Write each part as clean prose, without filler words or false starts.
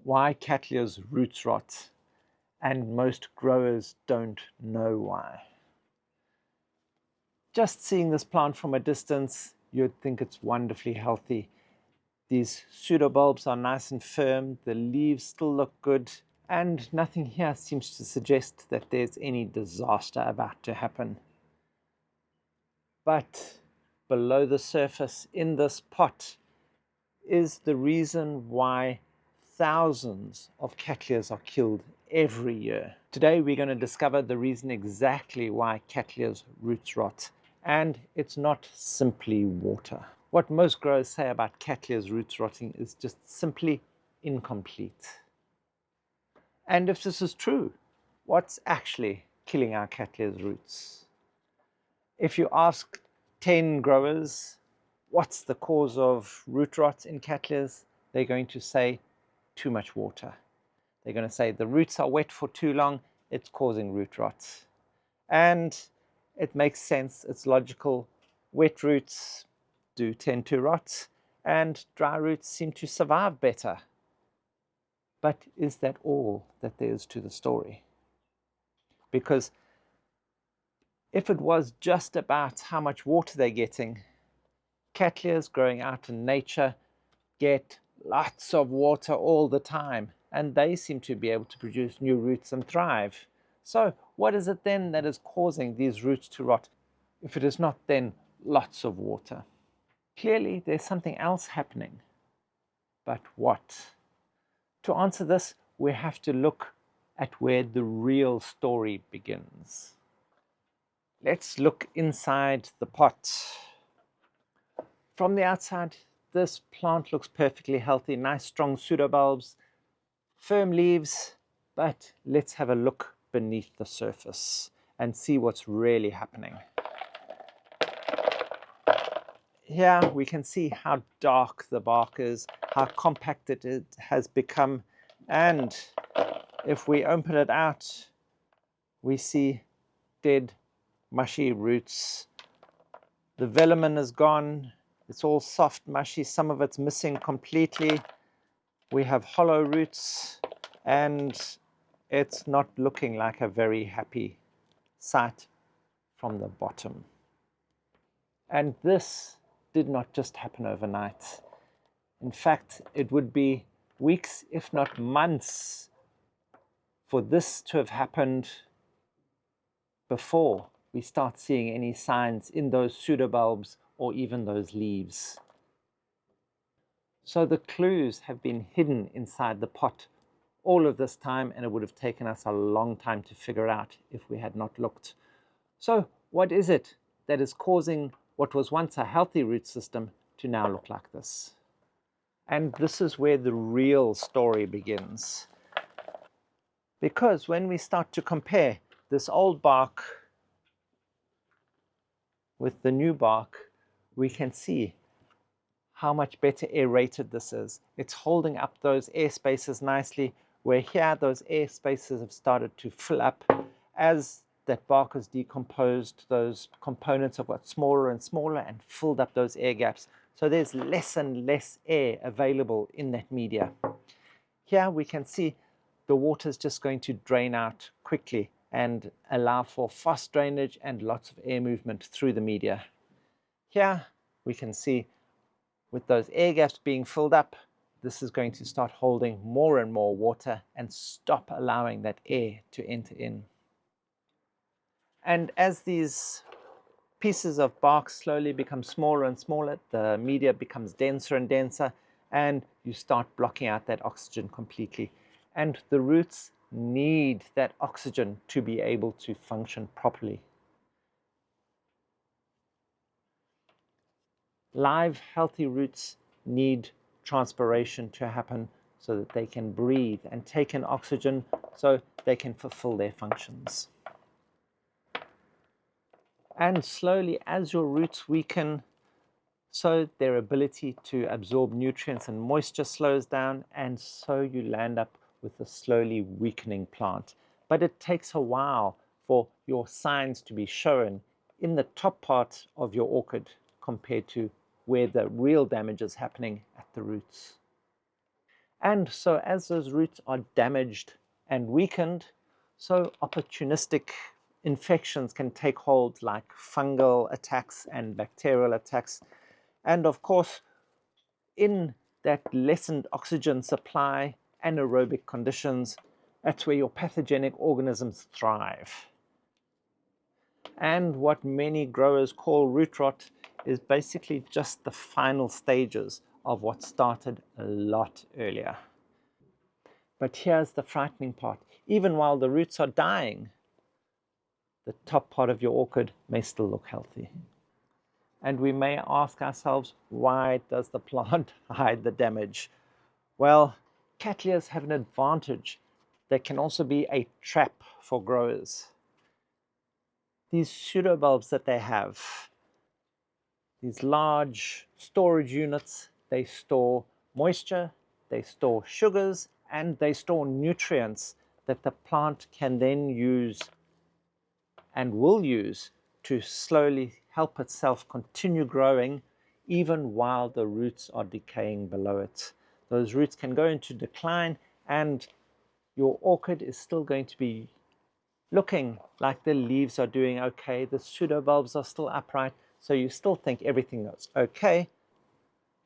Why Cattleyas roots rot, and most growers don't know why. Just seeing this plant from a distance, you'd think it's wonderfully healthy. These pseudobulbs are nice and firm, the leaves still look good, and nothing here seems to suggest that there's any disaster about to happen. But below the surface in this pot is the reason why thousands of Cattleyas are killed every year. Today we're going to discover the reason exactly why Cattleyas roots rot, and it's not simply water. What most growers say about Cattleyas roots rotting is just simply incomplete. And if this is true, what's actually killing our Cattleyas roots? If you ask 10 growers what's the cause of root rot in Cattleyas, they're going to say too much water. They're going to say the roots are wet for too long, it's causing root rot. And it makes sense, it's logical. Wet roots do tend to rot, and dry roots seem to survive better. But is that all that there is to the story? Because if it was just about how much water they're getting, Cattleyas growing out in nature get lots of water all the time, and they seem to be able to produce new roots and thrive. So what is it then that is causing these roots to rot, if it is not then lots of water? Clearly there's something else happening. But what? To answer this, we have to look at where the real story begins. Let's look inside the pot. From the outside, this plant looks perfectly healthy, nice strong pseudobulbs, firm leaves, but let's have a look beneath the surface and see what's really happening. Here we can see how dark the bark is, how compacted it has become, and if we open it out, we see dead, mushy roots. The velamen is gone. It's all soft, mushy. Some of it's missing completely. We have hollow roots, and it's not looking like a very happy sight from the bottom. And this did not just happen overnight. In fact, it would be weeks, if not months, for this to have happened before we start seeing any signs in those pseudobulbs or even those leaves. So the clues have been hidden inside the pot all of this time, and it would have taken us a long time to figure out if we had not looked. So what is it that is causing what was once a healthy root system to now look like this? And this is where the real story begins. Because when we start to compare this old bark with the new bark, we can see how much better aerated this is. It's holding up those air spaces nicely, where here those air spaces have started to fill up. As that bark has decomposed, those components have got smaller and smaller and filled up those air gaps. So there's less and less air available in that media. Here we can see the water is just going to drain out quickly and allow for fast drainage and lots of air movement through the media. Here we can see with those air gaps being filled up, this is going to start holding more and more water and stop allowing that air to enter in. And as these pieces of bark slowly become smaller and smaller, the media becomes denser and denser, and you start blocking out that oxygen completely. And the roots need that oxygen to be able to function properly. Live, healthy roots need transpiration to happen so that they can breathe and take in oxygen so they can fulfill their functions. And slowly, as your roots weaken, so their ability to absorb nutrients and moisture slows down, and so you land up with a slowly weakening plant. But it takes a while for your signs to be shown in the top part of your orchid compared to where the real damage is happening at the roots. And so as those roots are damaged and weakened, so opportunistic infections can take hold, like fungal attacks and bacterial attacks. And of course, in that lessened oxygen supply, anaerobic conditions, that's where your pathogenic organisms thrive. And what many growers call root rot is basically just the final stages of what started a lot earlier. But here's the frightening part. Even while the roots are dying, the top part of your orchid may still look healthy. And we may ask ourselves, why does the plant hide the damage? Well, Cattleyas have an advantage. They can also be a trap for growers. These pseudobulbs that they have, these large storage units, they store moisture, they store sugars, and they store nutrients that the plant can then use and will use to slowly help itself continue growing even while the roots are decaying below it. Those roots can go into decline and your orchid is still going to be looking like the leaves are doing okay, the pseudobulbs are still upright, so you still think everything is okay,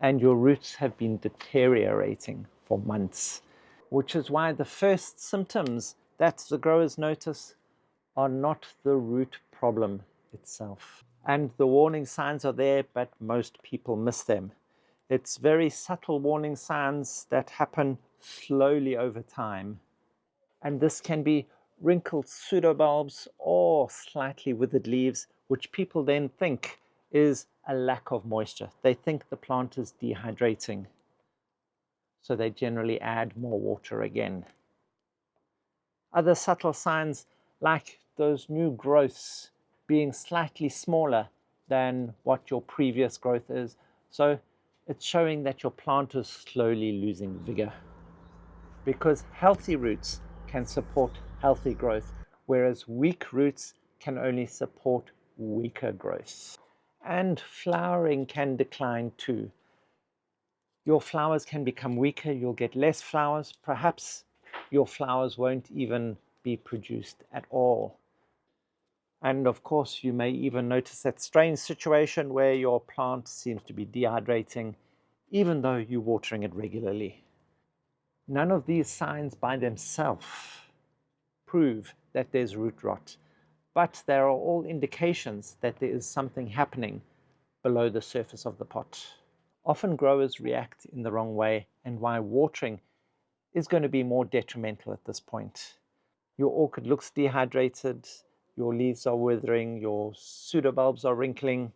and your roots have been deteriorating for months. Which is why the first symptoms that the growers notice are not the root problem itself. And the warning signs are there, but most people miss them. It's very subtle warning signs that happen slowly over time. And this can be wrinkled pseudobulbs or slightly withered leaves, which people then think is a lack of moisture. They think the plant is dehydrating, so they generally add more water again. Other subtle signs, like those new growths being slightly smaller than what your previous growth is. So it's showing that your plant is slowly losing vigor, because healthy roots can support healthy growth, whereas weak roots can only support weaker growth. And flowering can decline too. Your flowers can become weaker, you'll get less flowers, perhaps your flowers won't even be produced at all. And of course, you may even notice that strange situation where your plant seems to be dehydrating, even though you're watering it regularly. None of these signs by themselves prove that there's root rot, but they are all indications that there is something happening below the surface of the pot. Often growers react in the wrong way, and why watering is going to be more detrimental at this point. Your orchid looks dehydrated, your leaves are withering, your pseudobulbs are wrinkling,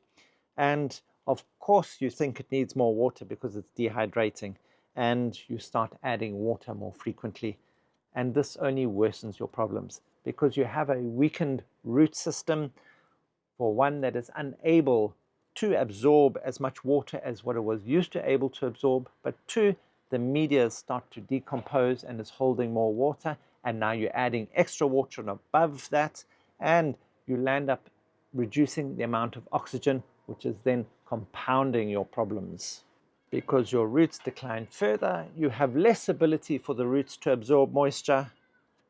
and of course you think it needs more water because it's dehydrating, and you start adding water more frequently. And this only worsens your problems because you have a weakened root system, for one, that is unable to absorb as much water as what it was used to able to absorb, but two, the media start to decompose and is holding more water, and now you're adding extra water and above that, and you land up reducing the amount of oxygen, which is then compounding your problems. Because your roots decline further, you have less ability for the roots to absorb moisture,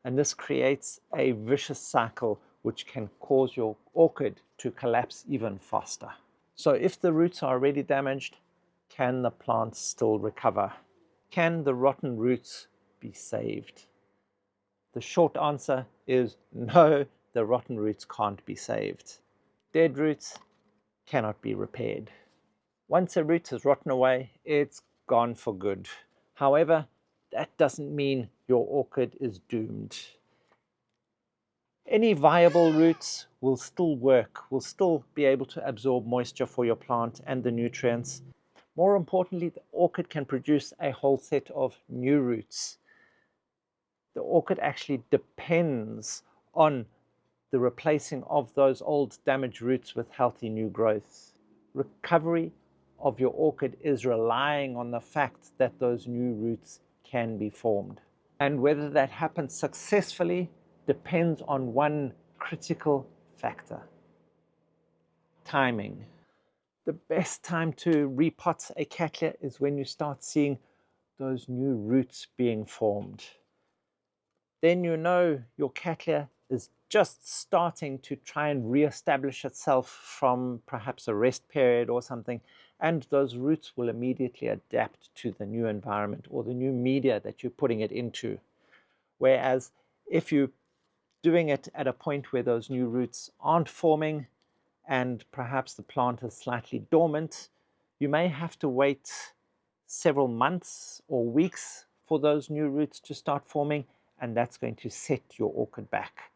and this creates a vicious cycle which can cause your orchid to collapse even faster. So if the roots are already damaged, can the plant still recover? Can the rotten roots be saved? The short answer is no, the rotten roots can't be saved. Dead roots cannot be repaired. Once a root has rotten away, it's gone for good. However, that doesn't mean your orchid is doomed. Any viable roots will still work, will still be able to absorb moisture for your plant and the nutrients. More importantly, the orchid can produce a whole set of new roots. The orchid actually depends on the replacing of those old damaged roots with healthy new growth. Recovery of your orchid is relying on the fact that those new roots can be formed. And whether that happens successfully depends on one critical factor: timing. The best time to repot a Cattleya is when you start seeing those new roots being formed. Then you know your Cattleya is just starting to try and re-establish itself from perhaps a rest period or something, and those roots will immediately adapt to the new environment or the new media that you're putting it into. Whereas if you're doing it at a point where those new roots aren't forming and perhaps the plant is slightly dormant, you may have to wait several months or weeks for those new roots to start forming, and that's going to set your orchid back.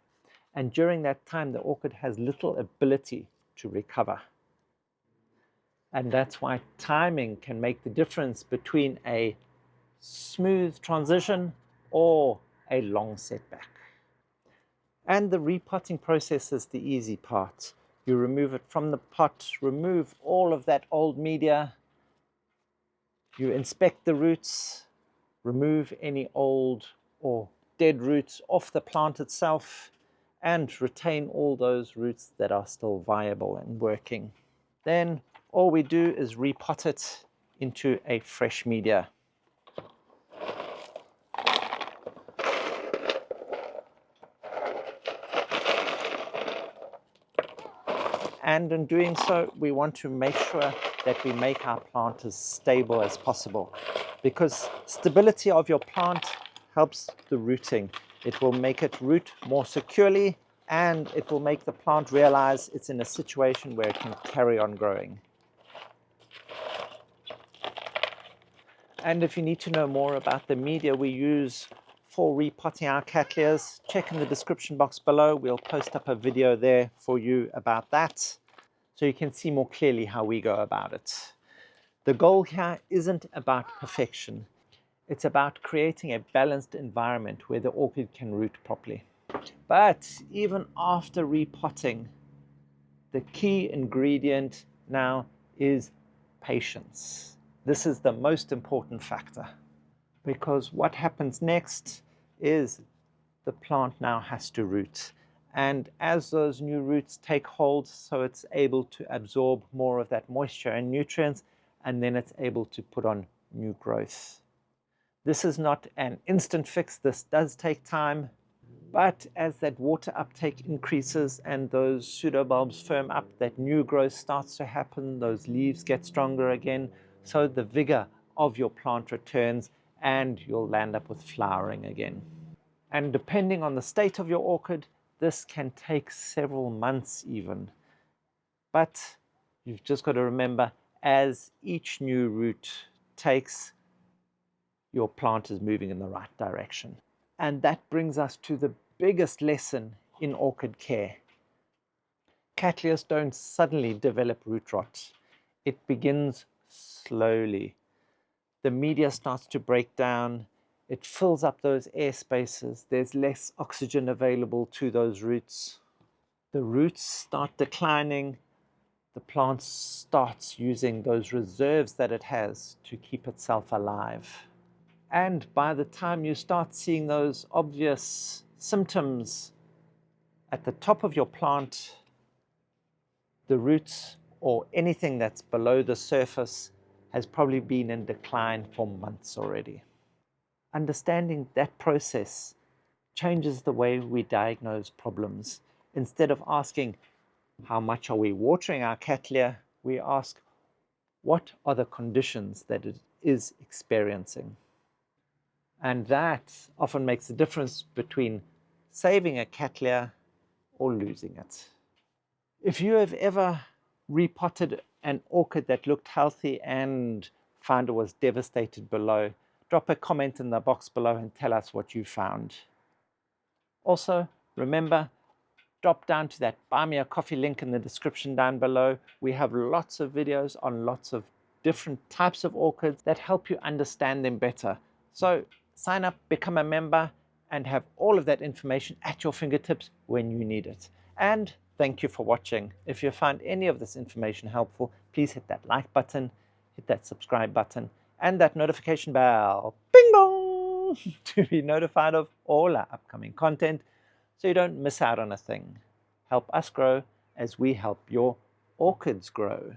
And during that time, the orchid has little ability to recover. And that's why timing can make the difference between a smooth transition or a long setback. And the repotting process is the easy part. You remove it from the pot, remove all of that old media, you inspect the roots, remove any old or dead roots off the plant itself, and retain all those roots that are still viable and working. Then all we do is repot it into a fresh media. And in doing so, we want to make sure that we make our plant as stable as possible, because stability of your plant helps the rooting. It will make it root more securely, and it will make the plant realize it's in a situation where it can carry on growing. And if you need to know more about the media we use for repotting our Cattleyas, check in the description box below. We'll post up a video there for you about that, so you can see more clearly how we go about it. The goal here isn't about perfection. It's about creating a balanced environment where the orchid can root properly. But even after repotting, the key ingredient now is patience. This is the most important factor, because what happens next is the plant now has to root. And as those new roots take hold, so it's able to absorb more of that moisture and nutrients, and then it's able to put on new growth. This is not an instant fix. This does take time. But as that water uptake increases and those pseudobulbs firm up, that new growth starts to happen, those leaves get stronger again, so the vigor of your plant returns and you'll land up with flowering again. And depending on the state of your orchid, this can take several months even. But you've just got to remember, as each new root takes, your plant is moving in the right direction. And that brings us to the biggest lesson in orchid care. Cattleyas don't suddenly develop root rot. It begins slowly. The media starts to break down. It fills up those air spaces. There's less oxygen available to those roots. The roots start declining. The plant starts using those reserves that it has to keep itself alive. And by the time you start seeing those obvious symptoms at the top of your plant, the roots or anything that's below the surface has probably been in decline for months already. Understanding that process changes the way we diagnose problems. Instead of asking, how much are we watering our Cattleya, we ask, what are the conditions that it is experiencing? And that often makes the difference between saving a Cattleya or losing it. If you have ever repotted an orchid that looked healthy and found it was devastated below, drop a comment in the box below and tell us what you found. Also, remember, drop down to that Buy Me a Coffee link in the description down below. We have lots of videos on lots of different types of orchids that help you understand them better. So sign up, become a member, and have all of that information at your fingertips when you need it. And thank you for watching. If you found any of this information helpful, please hit that like button, hit that subscribe button, and that notification bell, bing bong, to be notified of all our upcoming content, so you don't miss out on a thing. Help us grow as we help your orchids grow.